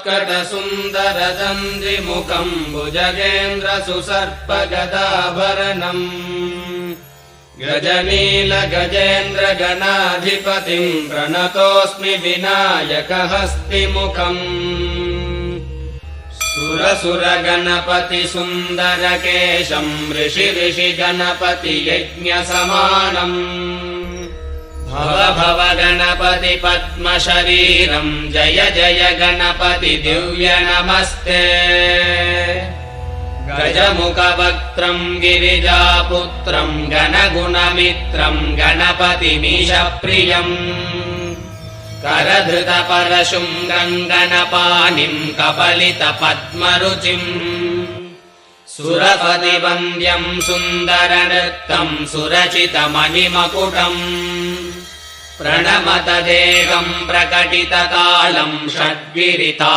मर्कटसुन्दरचन्द्रिमुखम् भुजगेन्द्रसुसर्पगदाभरणम् गजनीलगजेन्द्रगणाधिपतिम् प्रणतोऽस्मि विनायकहस्तिमुखम् सुरसुरगणपतिसुन्दरकेशम् ऋषिगणपतियज्ञसमानम् भव भव गणपति पद्मशरीरम् जय जय गणपति दिव्य नमस्ते गजमुखवक्त्रम् गिरिजापुत्रम् गणगुणमित्रम् गणपतिमीशप्रियम् करधृतपरशुम् गङ्गणपाणिम् कपलितपद्मरुचिम् सुरपतिवन्द्यम् सुन्दरनृत्तम् सुरचितमणिमकुटम् प्रणमत देहम् प्रकटितकालम् षड्गिरिता